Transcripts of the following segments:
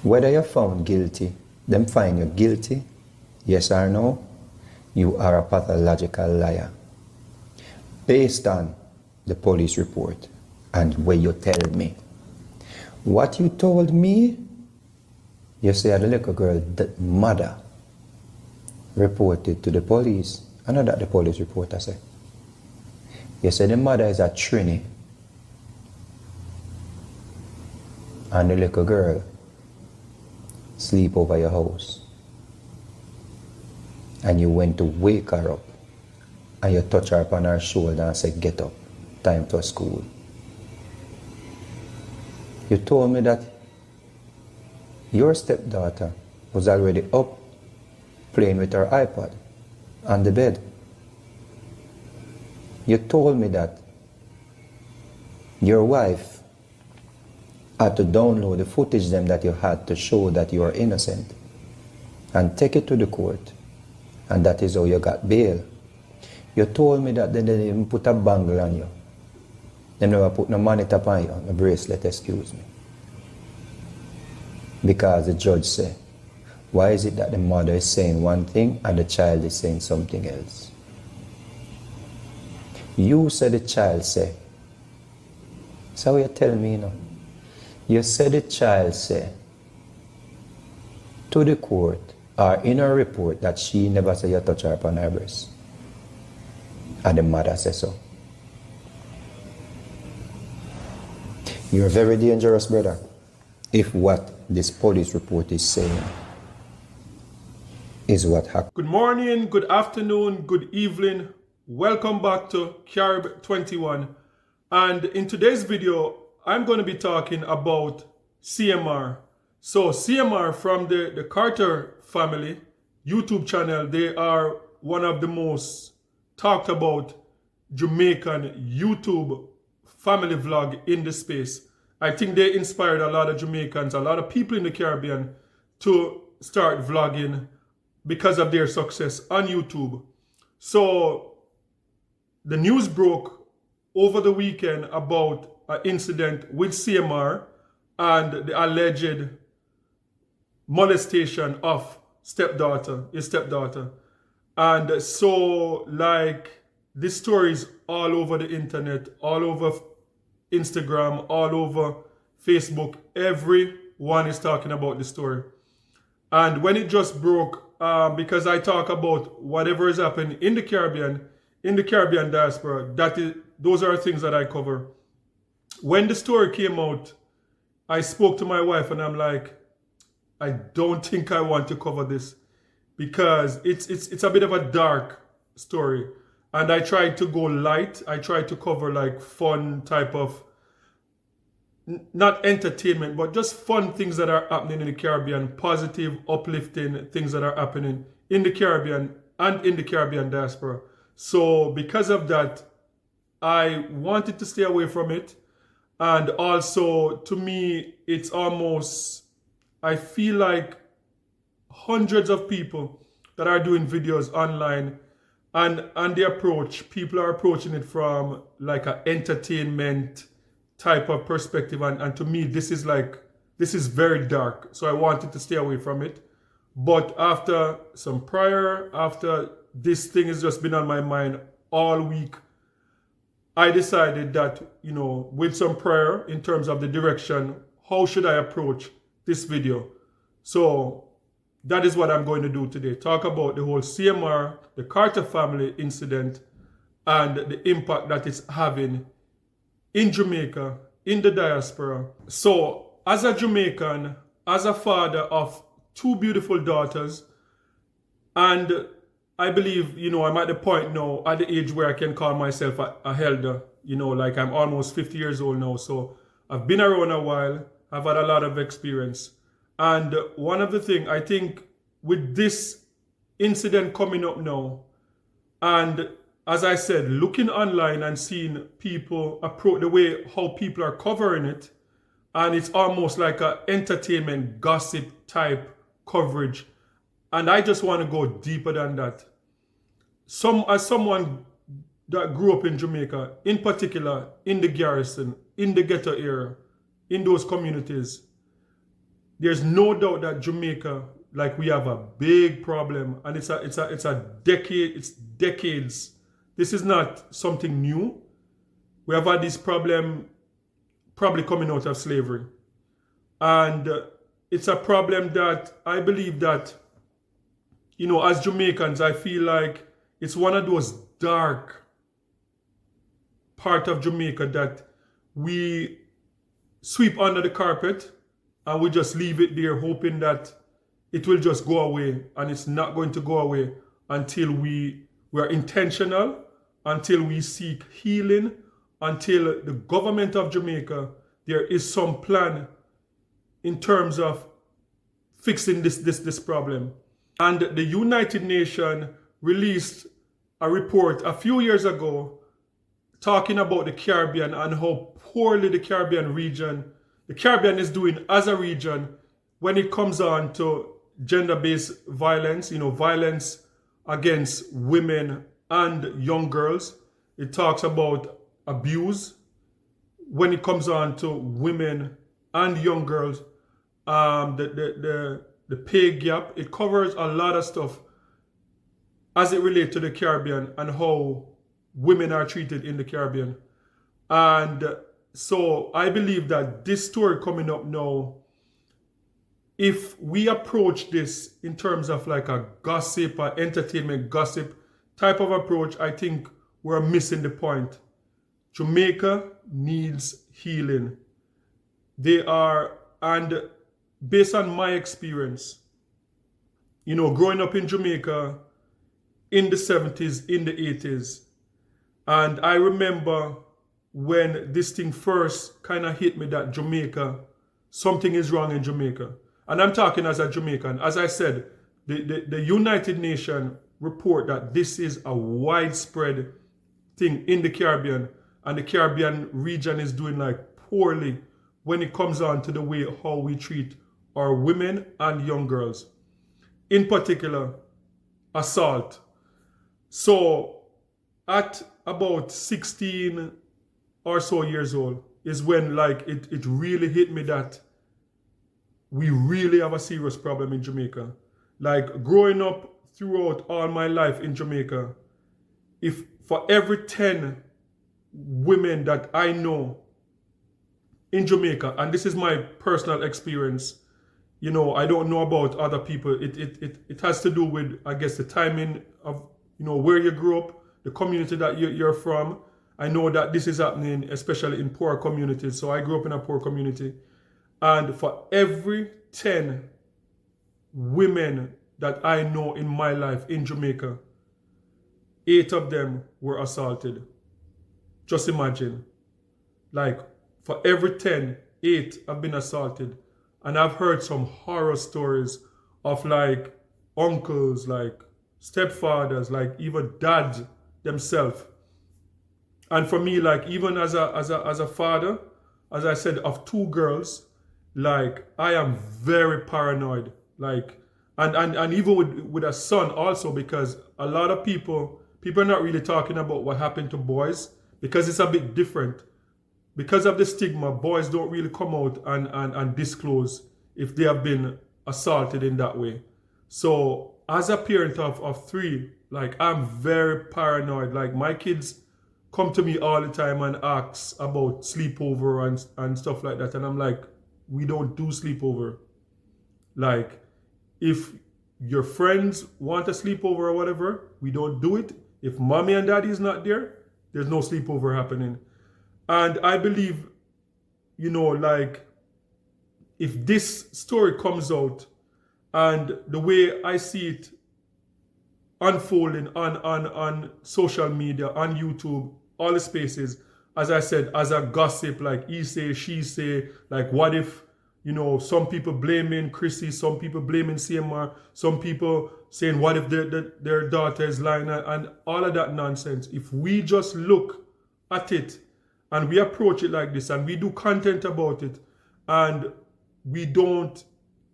Whether you're found guilty, them find you guilty, yes or no, you are a pathological liar. Based on the police report and what you tell me. What you told me, you said the little girl, the mother, reported to the police. I know that the police reporter said. You said the mother is a Trini. And the little girl sleep over your house. And you went to wake her up. And you touch her upon her shoulder and said, get up, time for school. You told me that your stepdaughter was already up playing with her iPad on the bed. You told me that your wife had to download the footage them that you had to show that you are innocent and take it to the court, and that is how you got bail. You told me that they didn't even put a bangle on you. They never put no monitor on you, no bracelet, excuse me. Because the judge said, why is it that the mother is saying one thing and the child is saying something else? You said the child said. So what you tell me now? You said the child said to the court or in her report that she never said you touch her upon her breast. And the mother said so. You're very dangerous, brother, if what this police report is saying is what happened. Good morning, good afternoon, good evening. Welcome back to Carib 21. And in today's video, I'm going to be talking about CMR. So CMR from the Carter family YouTube channel, they are one of the most talked about Jamaican YouTube family vlog in the space. I think they inspired a lot of Jamaicans, a lot of people in the Caribbean to start vlogging because of their success on YouTube. So the news broke over the weekend about an incident with CMR and the alleged molestation of his stepdaughter. And so, like, this story is all over the internet, all over Instagram, all over Facebook. Everyone is talking about the story. And when it just broke, because I talk about whatever is happening in the Caribbean diaspora, those are things that I cover. When the story came out, I spoke to my wife and I'm like, I don't think I want to cover this because it's a bit of a dark story. And I tried to go light. I tried to cover like fun type of, not entertainment, but just fun things that are happening in the Caribbean, positive, uplifting things that are happening in the Caribbean and in the Caribbean diaspora. So because of that, I wanted to stay away from it. And also, to me, it's almost, I feel like hundreds of people that are doing videos online and the approach, people are approaching it from like an entertainment type of perspective. And to me, this is very dark. So I wanted to stay away from it. But after this thing has just been on my mind all week, I decided that, with some prayer in terms of the direction, how should I approach this video? So that is what I'm going to do today. Talk about the whole CMR, the Carter family incident, and the impact that it's having in Jamaica, in the diaspora. So as a Jamaican, as a father of two beautiful daughters, and I believe, I'm at the point now, at the age where I can call myself a elder. Like I'm almost 50 years old now. So I've been around a while. I've had a lot of experience. And one of the things, I think, with this incident coming up now, and as I said, looking online and seeing people approach the way how people are covering it, and it's almost like an entertainment gossip type coverage. And I just want to go deeper than that. As someone that grew up in Jamaica, in particular in the garrison, in the ghetto area, in those communities, there's no doubt that Jamaica, like, we have a big problem, and it's a decade, it's decades. This is not something new. We have had this problem probably coming out of slavery. And it's a problem that I believe that, you know, as Jamaicans, I feel like it's one of those dark part of Jamaica that we sweep under the carpet and we just leave it there hoping that it will just go away, and it's not going to go away until we are intentional, until we seek healing, until the government of Jamaica, there is some plan in terms of fixing this problem. And the United Nations released a report a few years ago talking about the Caribbean and how poorly the Caribbean is doing as a region when it comes on to gender-based violence, you know, violence against women and young girls. It talks about abuse when it comes on to women and young girls. The pay gap. It covers a lot of stuff as it relates to the Caribbean and how women are treated in the Caribbean. And so I believe that this story coming up now, if we approach this in terms of like a gossip or entertainment gossip type of approach, I think we're missing the point. Jamaica needs healing. And based on my experience, you know, growing up in Jamaica in the 70s, in the 80s, and I remember when this thing first kind of hit me that Jamaica, something is wrong in Jamaica. And I'm talking as a Jamaican. As I said, the United Nations report that this is a widespread thing in the Caribbean, and the Caribbean region is doing like poorly when it comes on to the way how we treat our women and young girls. In particular, assault. So at about 16 or so years old is when like it really hit me that we really have a serious problem in Jamaica. Like growing up throughout all my life in Jamaica, if for every 10 women that I know in Jamaica, and this is my personal experience, you know, I don't know about other people. It has to do with, I guess, the timing of, you know, where you grew up, the community that you're from. I know that this is happening, especially in poor communities. So I grew up in a poor community. And for every 10 women that I know in my life in Jamaica, 8 of them were assaulted. Just imagine. Like, for every 10, 8 have been assaulted. And I've heard some horror stories of like uncles, like stepfathers, like even dads themselves. And for me, like even as a father, as I said, of 2 girls, like I am very paranoid. Like, and even with a son also, because a lot of people are not really talking about what happened to boys, because it's a bit different. Because of the stigma, boys don't really come out and disclose if they have been assaulted in that way. So as a parent of 3, like I'm very paranoid. Like my kids come to me all the time and ask about sleepover and stuff like that. And I'm like, we don't do sleepover. Like if your friends want a sleepover or whatever, we don't do it. If mommy and daddy is not there, there's no sleepover happening. And I believe, you know, like, if this story comes out and the way I see it unfolding on social media, on YouTube, all the spaces, as I said, as a gossip, like he say, she say, like what if, you know, some people blaming Chrissy, some people blaming CMR, some people saying what if their daughter is lying, and all of that nonsense. If we just look at it and we approach it like this and we do content about it and we don't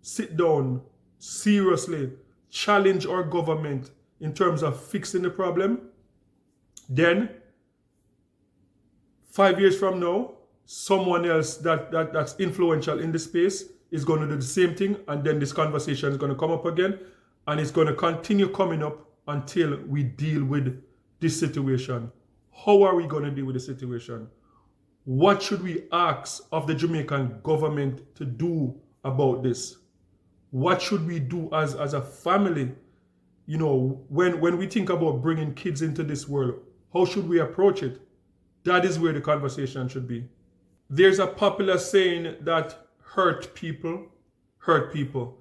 sit down seriously, challenge our government in terms of fixing the problem, then 5 years from now, someone else that's influential in the space is going to do the same thing, and then this conversation is going to come up again, and it's going to continue coming up until we deal with this situation. How are we going to deal with the situation? What should we ask of the Jamaican government to do about this? What should we do as a family? You know, when we think about bringing kids into this world, how should we approach it? That is where the conversation should be. There's a popular saying that hurt people hurt people.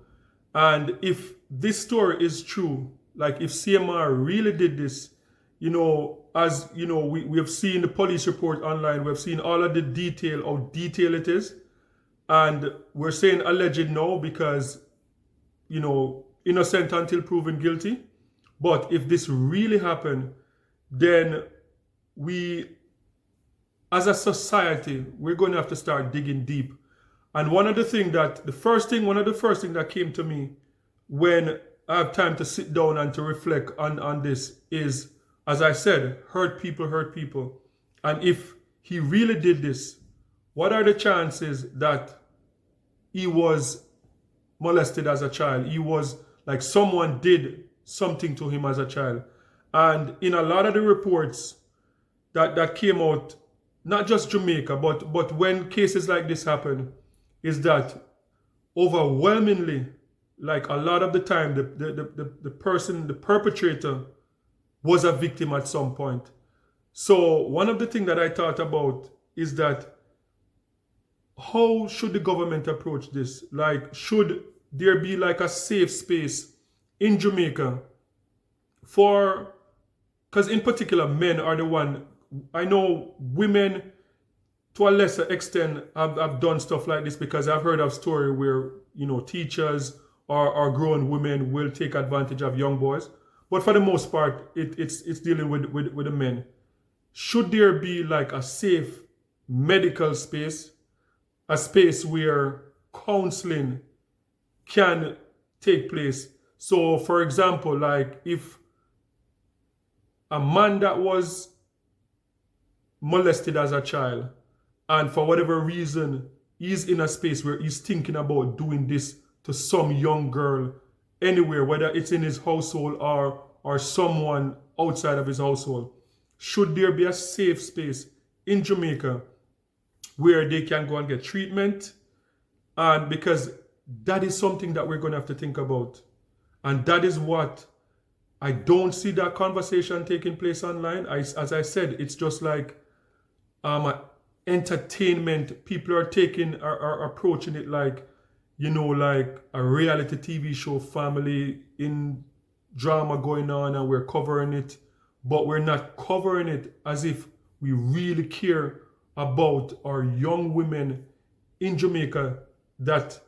And if this story is true, like if CMR really did this, you know, as you know, we have seen the police report online, we've seen all of the detail, how detailed it is. And we're saying alleged now because, you know, innocent until proven guilty. But if this really happened, then we, as a society, we're going to have to start digging deep. And one of the first thing that came to me when I have time to sit down and to reflect on this is, as I said, hurt people hurt people. And if he really did this, what are the chances that he was molested as a child? He was like someone did something to him as a child. And in a lot of the reports that came out, not just Jamaica, but when cases like this happen, is that overwhelmingly, like a lot of the time, the perpetrator was a victim at some point. So one of the things that I thought about is that how should the government approach this? Like, should there be like a safe space in Jamaica for, because in particular men are the one, I know women to a lesser extent have done stuff like this, because I've heard of story where, you know, teachers or grown women will take advantage of young boys. But for the most part, it's dealing with the men. Should there be like a safe medical space, a space where counseling can take place? So for example, like if a man that was molested as a child, and for whatever reason, he's in a space where he's thinking about doing this to some young girl anywhere, whether it's in his household or someone outside of his household, should there be a safe space in Jamaica where they can go and get treatment? And because that is something that we're going to have to think about. And that is what I don't see that conversation taking place online. As I said, it's just like entertainment. People are approaching it like, you know, like a reality TV show, family in drama going on, and we're covering it, but we're not covering it as if we really care about our young women in Jamaica that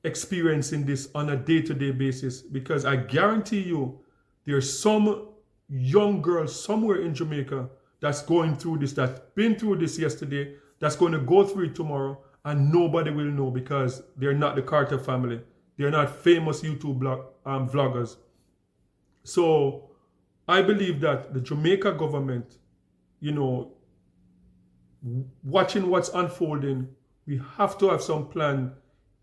experiencing this on a day-to-day basis. Because I guarantee you, there's some young girl somewhere in Jamaica that's going through this, that's been through this yesterday, that's going to go through it tomorrow, and nobody will know because they're not the Carter family. They're not famous YouTube vloggers. So I believe that the Jamaica government, you know, watching what's unfolding, we have to have some plan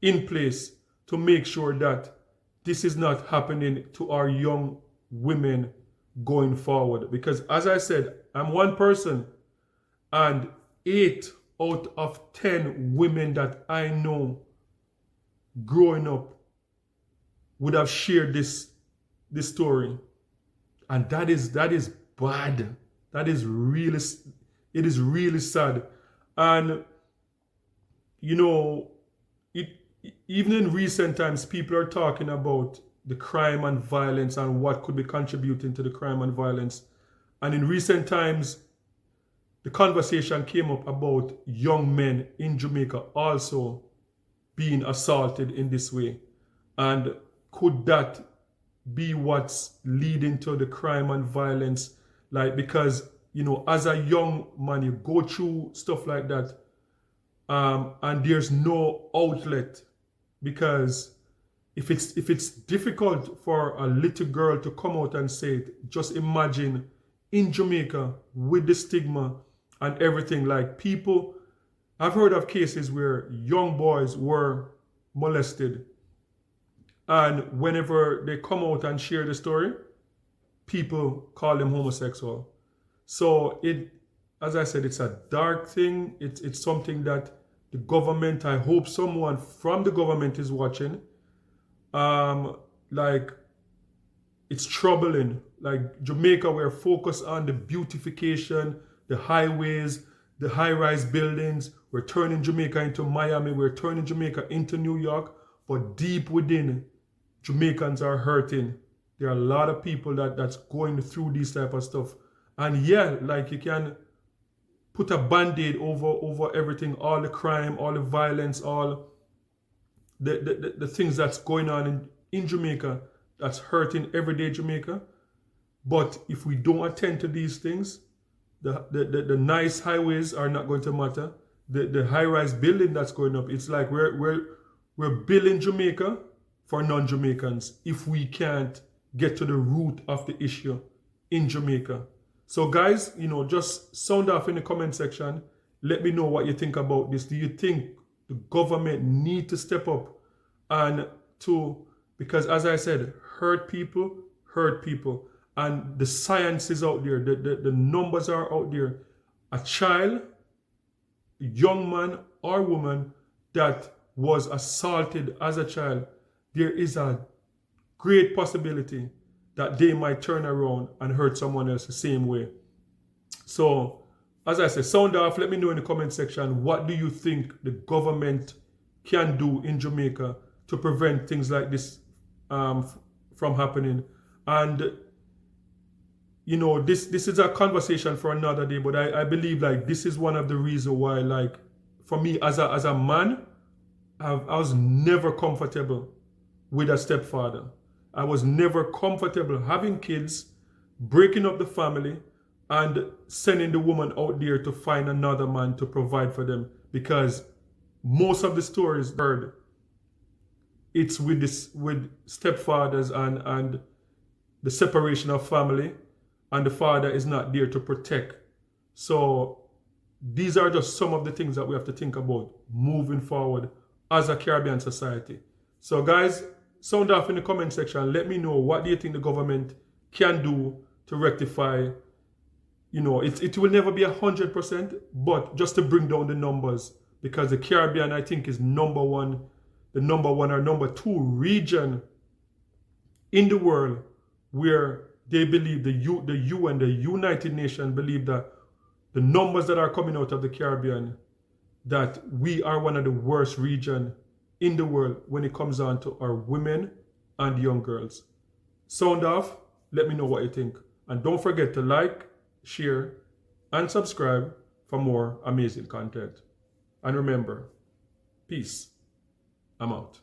in place to make sure that this is not happening to our young women going forward. Because as I said, I'm one person, and 8 out of 10 women that I know growing up would have shared this story. And that is bad. That is really, it is really sad. And you know, even in recent times, people are talking about the crime and violence and what could be contributing to the crime and violence. And in recent times, the conversation came up about young men in Jamaica also being assaulted in this way. And could that be what's leading to the crime and violence? Like, because, you know, as a young man, you go through stuff like that, and there's no outlet. Because if it's difficult for a little girl to come out and say it, just imagine in Jamaica with the stigma and everything. Like, people, I've heard of cases where young boys were molested. And whenever they come out and share the story, people call them homosexual. So as I said, it's a dark thing. It's something that the government, I hope someone from the government is watching. Like, it's troubling. Like Jamaica, we're focused on the beautification, the highways, the high-rise buildings. We're turning Jamaica into Miami. We're turning Jamaica into New York. But deep within, Jamaicans are hurting. There are a lot of people that's going through this type of stuff. And yeah, like, you can put a band-aid over everything, all the crime, all the violence, all the things that's going on in Jamaica that's hurting everyday Jamaica. But if we don't attend to these things, the nice highways are not going to matter. The high-rise building that's going up, it's like we're building Jamaica for non-Jamaicans if we can't get to the root of the issue in Jamaica. So guys, just sound off in the comment section. Let me know what you think about this. Do you think the government need to step up and because as I said, hurt people. And the science is out there. The numbers are out there. A child, a young man or woman that was assaulted as a child, there is a great possibility that they might turn around and hurt someone else the same way. So, as I said, sound off. Let me know in the comment section, what do you think the government can do in Jamaica to prevent things like this from happening? And this is a conversation for another day, but I believe like this is one of the reasons why, like, for me as a man, I was never comfortable with a stepfather. I was never comfortable having kids, breaking up the family, and sending the woman out there to find another man to provide for them. Because most of the stories heard, it's with stepfathers and the separation of family, and the father is not there to protect. So these are just some of the things that we have to think about moving forward as a Caribbean society. So guys, sound off in the comment section. Let me know, what do you think the government can do to rectify, it will never be 100%, but just to bring down the numbers, because the Caribbean, I think, is the number one or number 2 region in the world where they believe, the UN, the United Nations believe that the numbers that are coming out of the Caribbean, that we are one of the worst regions in the world when it comes down to our women and young girls. Sound off. Let me know what you think. And don't forget to like, share, and subscribe for more amazing content. And remember, peace. I'm out.